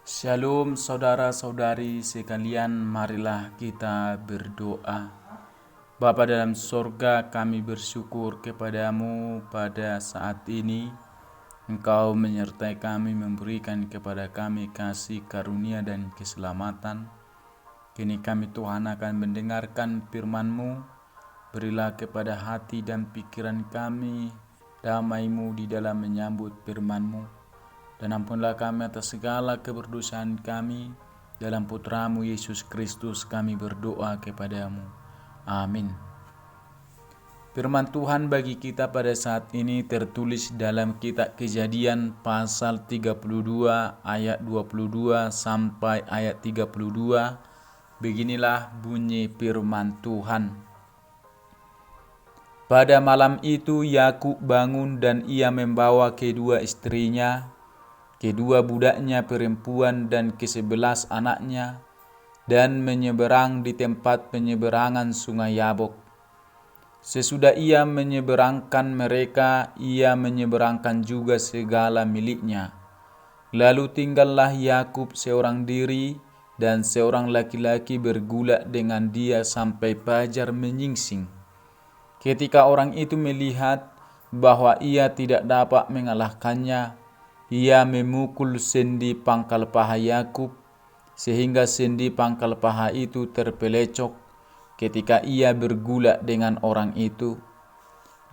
Shalom saudara-saudari sekalian, marilah kita berdoa. Bapa dalam sorga, kami bersyukur kepadamu pada saat ini. Engkau menyertai kami, memberikan kepada kami kasih karunia dan keselamatan. Kini kami Tuhan akan mendengarkan firman-Mu. Berilah kepada hati dan pikiran kami damai-Mu di dalam menyambut firman-Mu. Dan ampunlah kami atas segala keberdosaan kami. Dalam Putra-Mu Yesus Kristus kami berdoa kepadamu. Amin. Firman Tuhan bagi kita pada saat ini tertulis dalam kitab Kejadian pasal 32 ayat 22 sampai ayat 32. Beginilah bunyi firman Tuhan. Pada malam itu Yakub bangun dan ia membawa kedua istrinya, kedua budaknya perempuan dan ke-11 anaknya, dan menyeberang di tempat penyeberangan sungai Yabok. Sesudah ia menyeberangkan mereka, ia menyeberangkan juga segala miliknya. Lalu tinggallah Yakub seorang diri, dan seorang laki-laki bergulat dengan dia sampai fajar menyingsing. Ketika orang itu melihat bahwa ia tidak dapat mengalahkannya, ia memukul sendi pangkal paha Yakub, sehingga sendi pangkal paha itu terpelecok ketika ia bergulat dengan orang itu.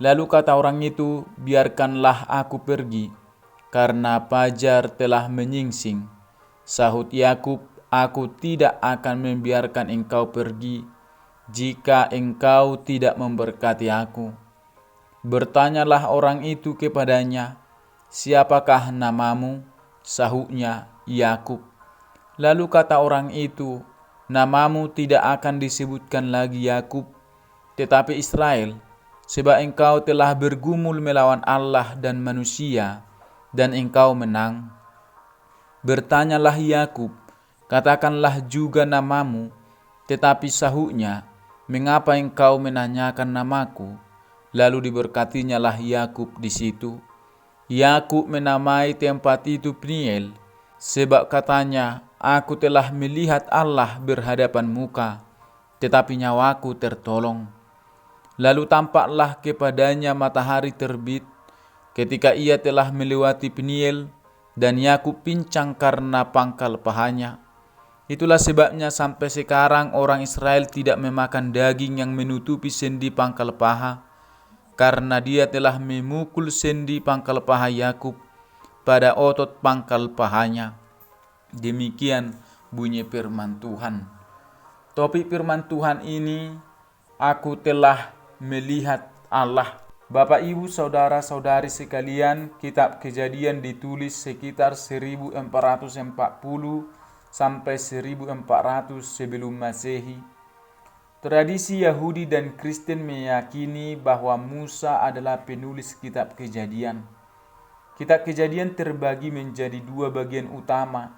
Lalu kata orang itu, "Biarkanlah aku pergi, karena fajar telah menyingsing." Sahut Yakub, "Aku tidak akan membiarkan engkau pergi, jika engkau tidak memberkati aku." Bertanyalah orang itu kepadanya, "Siapakah namamu?" Sahutnya, "Yakub." Lalu kata orang itu, "Namamu tidak akan disebutkan lagi Yakub, tetapi Israel, sebab engkau telah bergumul melawan Allah dan manusia, dan engkau menang." Bertanyalah Yakub, "Katakanlah juga namamu." Tetapi sahutnya, "Mengapa engkau menanyakan namaku?" Lalu diberkatinya lah Yakub di situ. Yakub menamai tempat itu Peniel, sebab katanya, "Aku telah melihat Allah berhadapan muka, tetapi nyawaku tertolong." Lalu tampaklah kepadanya matahari terbit ketika ia telah melewati Peniel, dan Yakub pincang karena pangkal pahanya. Itulah sebabnya sampai sekarang orang Israel tidak memakan daging yang menutupi sendi pangkal paha, karena dia telah memukul sendi pangkal paha Yakub pada otot pangkal pahanya. Demikian bunyi firman Tuhan. Topik firman Tuhan ini, aku telah melihat Allah. Bapak Ibu saudara-saudari sekalian, kitab Kejadian ditulis sekitar 1440 sampai 1400 sebelum Masehi. Tradisi Yahudi dan Kristen meyakini bahwa Musa adalah penulis kitab Kejadian. Kitab Kejadian terbagi menjadi dua bagian utama,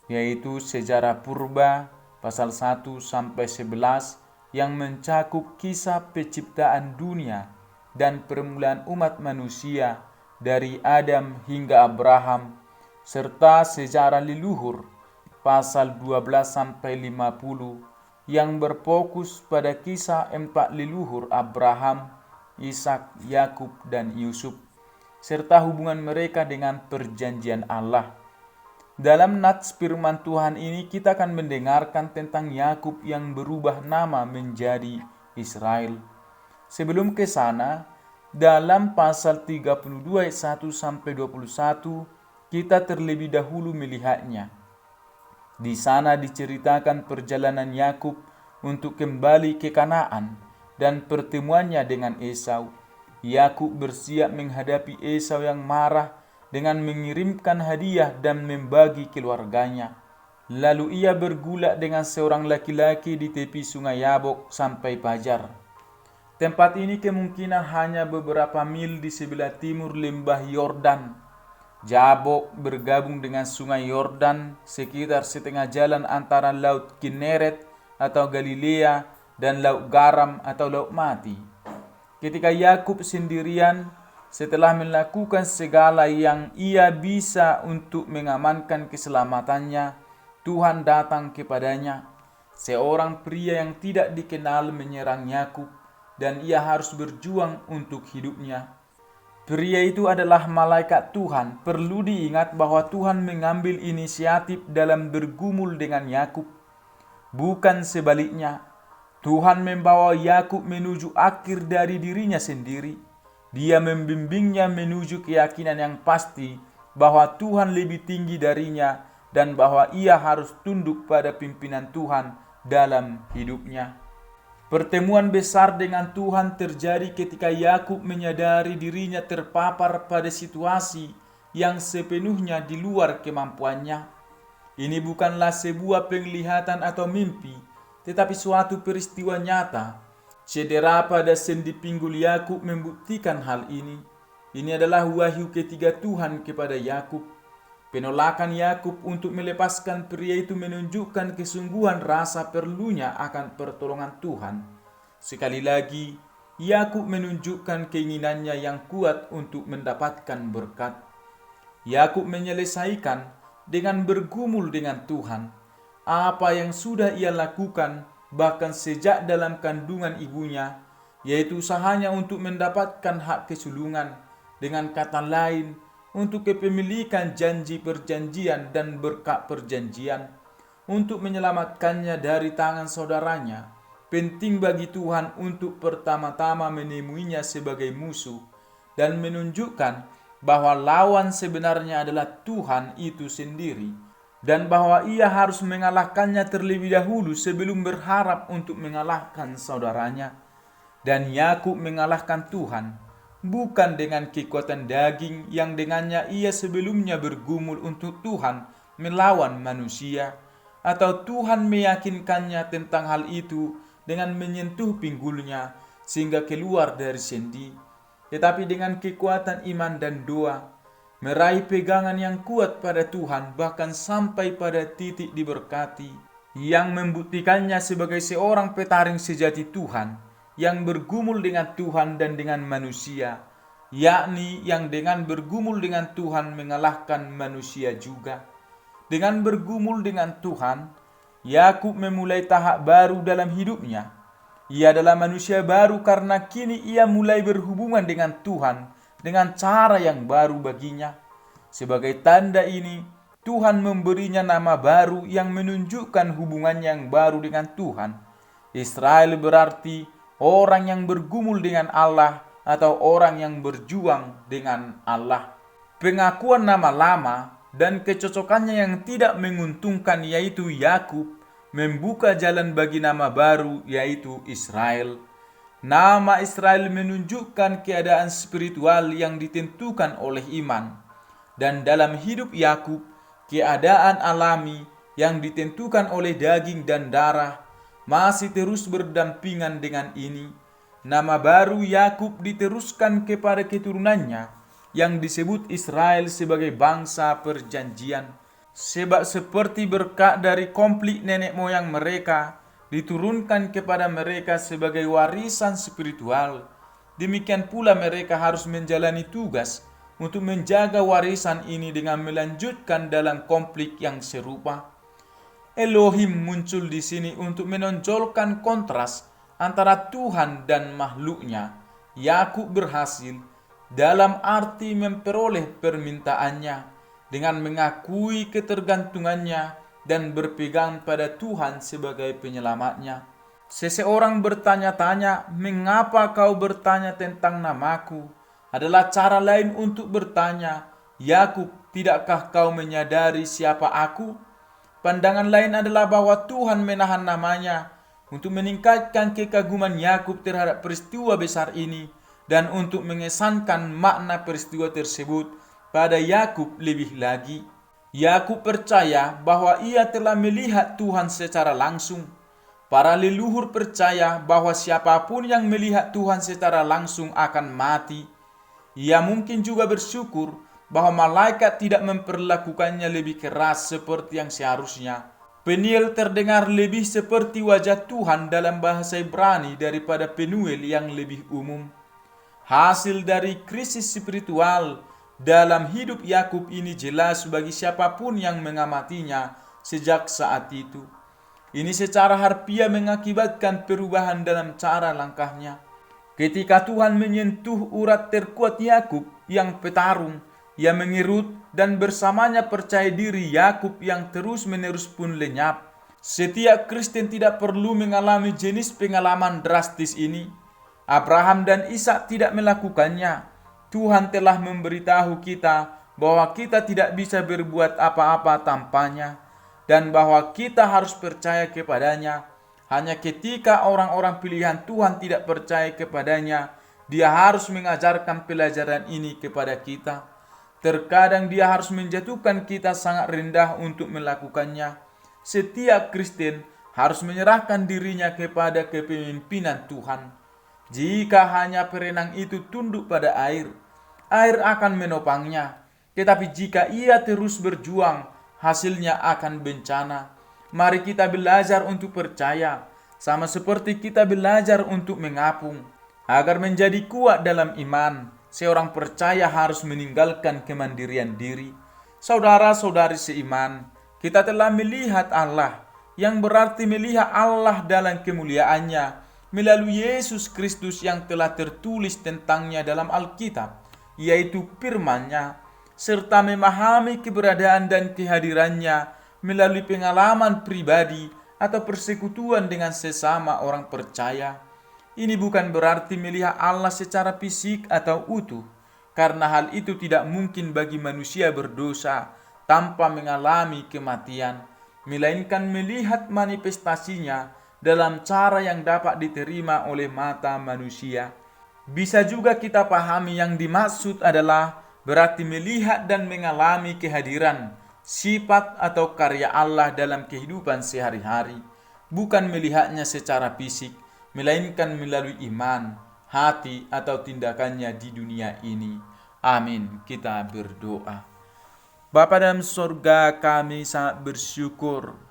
yaitu sejarah purba pasal 1 sampai 11 yang mencakup kisah penciptaan dunia dan permulaan umat manusia dari Adam hingga Abraham, serta sejarah leluhur pasal 12 sampai 50 yang berfokus pada kisah empat leluhur Abraham, Ishak, Yakub, dan Yusuf, serta hubungan mereka dengan perjanjian Allah. Dalam nats firman Tuhan ini kita akan mendengarkan tentang Yakub yang berubah nama menjadi Israel. Sebelum ke sana, dalam pasal 32 ayat 1 sampai 21, kita terlebih dahulu melihatnya. Di sana diceritakan perjalanan Yakub untuk kembali ke Kanaan dan pertemuannya dengan Esau. Yakub bersiap menghadapi Esau yang marah dengan mengirimkan hadiah dan membagi keluarganya. Lalu ia bergulat dengan seorang laki-laki di tepi sungai Yabok sampai fajar. Tempat ini kemungkinan hanya beberapa mil di sebelah timur lembah Yordan. Jabok bergabung dengan sungai Yordan sekitar setengah jalan antara Laut Kineret atau Galilea dan Laut Garam atau Laut Mati. Ketika Yakub sendirian, setelah melakukan segala yang ia bisa untuk mengamankan keselamatannya, Tuhan datang kepadanya. Seorang pria yang tidak dikenal menyerang Yakub, dan ia harus berjuang untuk hidupnya. Pria itu adalah malaikat Tuhan. Perlu diingat bahwa Tuhan mengambil inisiatif dalam bergumul dengan Yakub, bukan sebaliknya. Tuhan membawa Yakub menuju akhir dari dirinya sendiri. Dia membimbingnya menuju keyakinan yang pasti bahwa Tuhan lebih tinggi darinya dan bahwa ia harus tunduk pada pimpinan Tuhan dalam hidupnya. Pertemuan besar dengan Tuhan terjadi ketika Yakub menyadari dirinya terpapar pada situasi yang sepenuhnya di luar kemampuannya. Ini bukanlah sebuah penglihatan atau mimpi, tetapi suatu peristiwa nyata. Cedera pada sendi pinggul Yakub membuktikan hal ini. Ini adalah wahyu ketiga Tuhan kepada Yakub. Penolakan Yakub untuk melepaskan pria itu menunjukkan kesungguhan rasa perlunya akan pertolongan Tuhan. Sekali lagi, Yakub menunjukkan keinginannya yang kuat untuk mendapatkan berkat. Yakub menyelesaikan dengan bergumul dengan Tuhan. Apa yang sudah ia lakukan bahkan sejak dalam kandungan ibunya, yaitu usahanya untuk mendapatkan hak kesulungan, dengan kata lain, untuk kepemilikan janji perjanjian dan berkat perjanjian, untuk menyelamatkannya dari tangan saudaranya. Penting bagi Tuhan untuk pertama-tama menemuinya sebagai musuh dan menunjukkan bahwa lawan sebenarnya adalah Tuhan itu sendiri, dan bahwa ia harus mengalahkannya terlebih dahulu sebelum berharap untuk mengalahkan saudaranya. Dan Yakub mengalahkan Tuhan, bukan dengan kekuatan daging yang dengannya ia sebelumnya bergumul untuk Tuhan melawan manusia, atau Tuhan meyakinkannya tentang hal itu dengan menyentuh pinggulnya sehingga keluar dari sendi, tetapi dengan kekuatan iman dan doa, meraih pegangan yang kuat pada Tuhan bahkan sampai pada titik diberkati, yang membuktikannya sebagai seorang petaring sejati Tuhan yang bergumul dengan Tuhan dan dengan manusia, yakni yang dengan bergumul dengan Tuhan mengalahkan manusia juga. Dengan bergumul dengan Tuhan, Yakub memulai tahap baru dalam hidupnya. Ia adalah manusia baru karena kini ia mulai berhubungan dengan Tuhan dengan cara yang baru baginya. Sebagai tanda ini, Tuhan memberinya nama baru yang menunjukkan hubungan yang baru dengan Tuhan. Israel berarti orang yang bergumul dengan Allah atau orang yang berjuang dengan Allah. Pengakuan nama lama dan kecocokannya yang tidak menguntungkan yaitu Yakub membuka jalan bagi nama baru yaitu Israel. Nama Israel menunjukkan keadaan spiritual yang ditentukan oleh iman. Dan dalam hidup Yakub, keadaan alami yang ditentukan oleh daging dan darah masih terus berdampingan dengan ini. Nama baru Yakub diteruskan kepada keturunannya yang disebut Israel sebagai bangsa perjanjian. Sebab seperti berkat dari konflik nenek moyang mereka diturunkan kepada mereka sebagai warisan spiritual, demikian pula mereka harus menjalani tugas untuk menjaga warisan ini dengan melanjutkan dalam konflik yang serupa. Elohim muncul di sini untuk menonjolkan kontras antara Tuhan dan makhluknya. Yakub berhasil dalam arti memperoleh permintaannya dengan mengakui ketergantungannya dan berpegang pada Tuhan sebagai penyelamatnya. Seseorang bertanya-tanya, "Mengapa kau bertanya tentang namaku?" adalah cara lain untuk bertanya, "Yakub, tidakkah kau menyadari siapa aku?" Pandangan lain adalah bahwa Tuhan menahan namanya untuk meningkatkan kekaguman Yakub terhadap peristiwa besar ini dan untuk mengesankan makna peristiwa tersebut pada Yakub lebih lagi. Yakub percaya bahwa ia telah melihat Tuhan secara langsung. Para leluhur percaya bahwa siapapun yang melihat Tuhan secara langsung akan mati. Ia mungkin juga bersyukur bahwa malaikat tidak memperlakukannya lebih keras seperti yang seharusnya. Peniel terdengar lebih seperti wajah Tuhan dalam bahasa Ibrani daripada Penuel yang lebih umum. Hasil dari krisis spiritual dalam hidup Yakub ini jelas bagi siapapun yang mengamatinya sejak saat itu. Ini secara harfiah mengakibatkan perubahan dalam cara langkahnya. Ketika Tuhan menyentuh urat terkuat Yakub yang petarung, ia mengerut dan bersamanya percaya diri Yakub yang terus-menerus pun lenyap. Setiap Kristen tidak perlu mengalami jenis pengalaman drastis ini. Abraham dan Ishak tidak melakukannya. Tuhan telah memberitahu kita bahwa kita tidak bisa berbuat apa-apa tanpanya, dan bahwa kita harus percaya kepadanya. Hanya ketika orang-orang pilihan Tuhan tidak percaya kepadanya, dia harus mengajarkan pelajaran ini kepada kita. Terkadang dia harus menjatuhkan kita sangat rendah untuk melakukannya. Setiap Kristen harus menyerahkan dirinya kepada kepemimpinan Tuhan. Jika hanya perenang itu tunduk pada air, air akan menopangnya. Tetapi jika ia terus berjuang, hasilnya akan bencana. Mari kita belajar untuk percaya, sama seperti kita belajar untuk mengapung. Agar menjadi kuat dalam iman, seorang percaya harus meninggalkan kemandirian diri. Saudara-saudari seiman, kita telah melihat Allah, yang berarti melihat Allah dalam kemuliaannya, melalui Yesus Kristus yang telah tertulis tentangnya dalam Alkitab, yaitu firman-Nya, serta memahami keberadaan dan kehadirannya melalui pengalaman pribadi atau persekutuan dengan sesama orang percaya. Ini bukan berarti melihat Allah secara fisik atau utuh, karena hal itu tidak mungkin bagi manusia berdosa tanpa mengalami kematian, melainkan melihat manifestasinya dalam cara yang dapat diterima oleh mata manusia. Bisa juga kita pahami yang dimaksud adalah berarti melihat dan mengalami kehadiran, sifat atau karya Allah dalam kehidupan sehari-hari, bukan melihatnya secara fisik, melainkan melalui iman, hati atau tindakannya di dunia ini. Amin. Kita berdoa. Bapa dalam surga, kami sangat bersyukur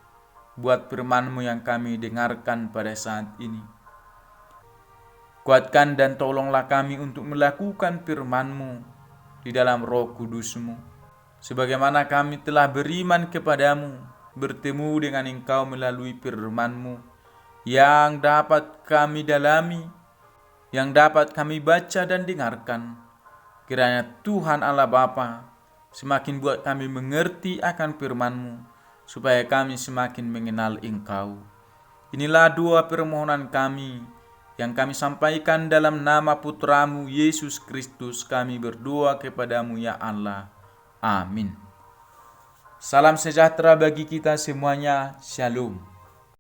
buat firman-Mu yang kami dengarkan pada saat ini. Kuatkan dan tolonglah kami untuk melakukan firman-Mu di dalam Roh Kudus-Mu, sebagaimana kami telah beriman kepadamu, bertemu dengan Engkau melalui firman-Mu, yang dapat kami dalami, yang dapat kami baca dan dengarkan. Kiranya Tuhan Allah Bapa semakin buat kami mengerti akan firman-Mu, supaya kami semakin mengenal Engkau. Inilah doa permohonan kami yang kami sampaikan dalam nama Putra-Mu Yesus Kristus. Kami berdoa kepadamu ya Allah. Amin. Salam sejahtera bagi kita semuanya. Shalom.